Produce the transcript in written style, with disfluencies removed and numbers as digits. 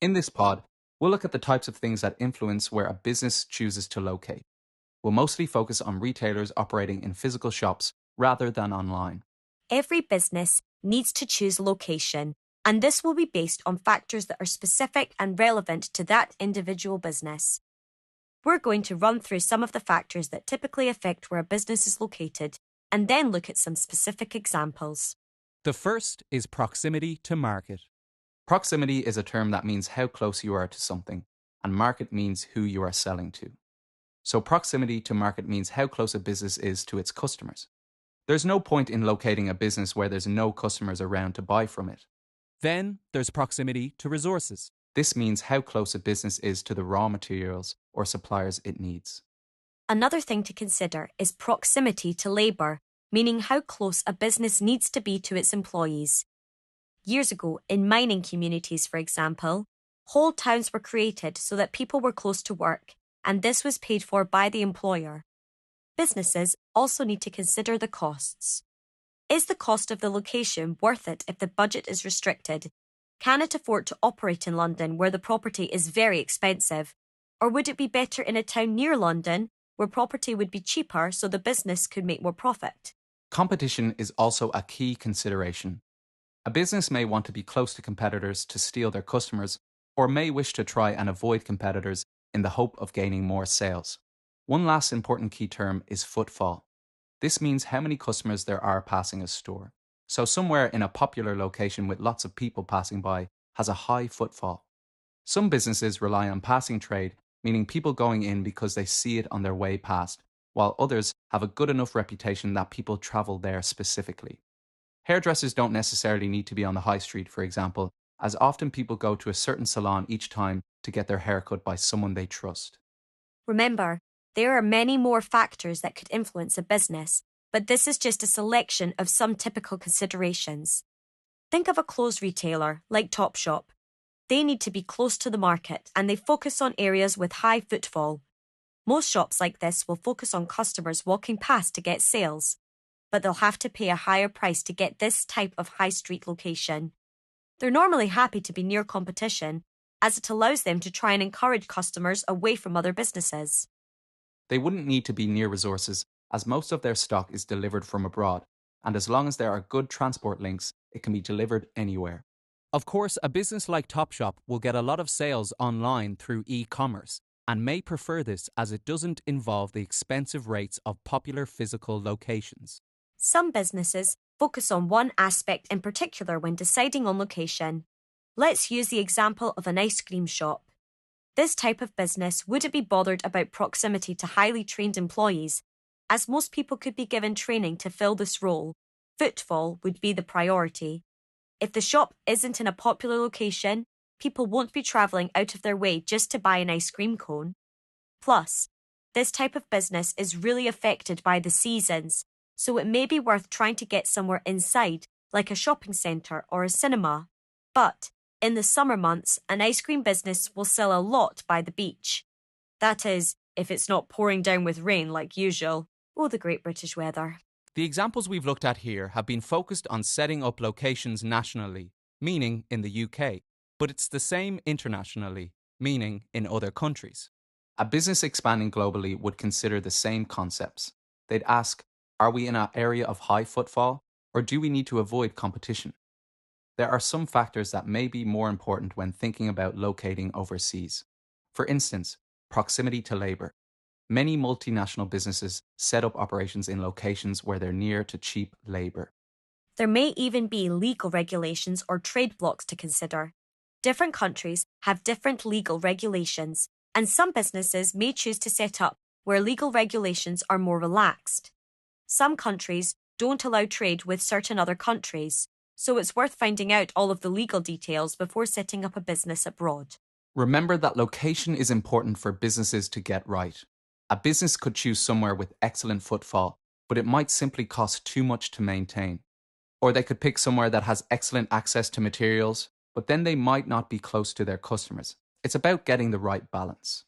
In this pod, we'll look at the types of things that influence where a business chooses to locate. We'll mostly focus on retailers operating in physical shops rather than online. Every business needs to choose location, and this will be based on factors that are specific and relevant to that individual business. We're going to run through some of the factors that typically affect where a business is located, and then look at some specific examples. The first is proximity to market. Proximity is a term that means how close you are to something, and market means who you are selling to. So proximity to market means how close a business is to its customers. There's no point in locating a business where there's no customers around to buy from it. Then there's proximity to resources. This means how close a business is to the raw materials or suppliers it needs. Another thing to consider is proximity to labour, meaning how close a business needs to be to its employees. Years ago, in mining communities, for example, whole towns were created so that people were close to work, and this was paid for by the employer. Businesses also need to consider the costs. Is the cost of the location worth it if the budget is restricted? Can it afford to operate in London where the property is very expensive? Or would it be better in a town near London where property would be cheaper so the business could make more profit? Competition is also a key consideration. A business may want to be close to competitors to steal their customers, or may wish to try and avoid competitors in the hope of gaining more sales. One last important key term is footfall. This means how many customers there are passing a store. So somewhere in a popular location with lots of people passing by has a high footfall. Some businesses rely on passing trade, meaning people going in because they see it on their way past, while others have a good enough reputation that people travel there specifically. Hairdressers don't necessarily need to be on the high street, for example, as often people go to a certain salon each time to get their hair cut by someone they trust. Remember, there are many more factors that could influence a business, but this is just a selection of some typical considerations. Think of a clothes retailer like Topshop. They need to be close to the market and they focus on areas with high footfall. Most shops like this will focus on customers walking past to get sales, but they'll have to pay a higher price to get this type of high street location. They're normally happy to be near competition, as it allows them to try and encourage customers away from other businesses. They wouldn't need to be near resources, as most of their stock is delivered from abroad, and as long as there are good transport links, it can be delivered anywhere. Of course, a business like Topshop will get a lot of sales online through e-commerce and may prefer this as it doesn't involve the expensive rates of popular physical locations. Some businesses focus on one aspect in particular when deciding on location. Let's use the example of an ice cream shop. This type of business wouldn't be bothered about proximity to highly trained employees, as most people could be given training to fill this role. Footfall would be the priority. If the shop isn't in a popular location, people won't be travelling out of their way just to buy an ice cream cone. Plus, this type of business is really affected by the seasons, so it may be worth trying to get somewhere inside, like a shopping centre or a cinema. But in the summer months, an ice cream business will sell a lot by the beach. That is, if it's not pouring down with rain like usual. Oh, the great British weather. The examples we've looked at here have been focused on setting up locations nationally, meaning in the UK, but it's the same internationally, meaning in other countries. A business expanding globally would consider the same concepts. They'd ask, are we in an area of high footfall, or do we need to avoid competition? There are some factors that may be more important when thinking about locating overseas. For instance, proximity to labour. Many multinational businesses set up operations in locations where they're near to cheap labour. There may even be legal regulations or trade blocks to consider. Different countries have different legal regulations, and some businesses may choose to set up where legal regulations are more relaxed. Some countries don't allow trade with certain other countries, so it's worth finding out all of the legal details before setting up a business abroad. Remember that location is important for businesses to get right. A business could choose somewhere with excellent footfall, but it might simply cost too much to maintain. Or they could pick somewhere that has excellent access to materials, but then they might not be close to their customers. It's about getting the right balance.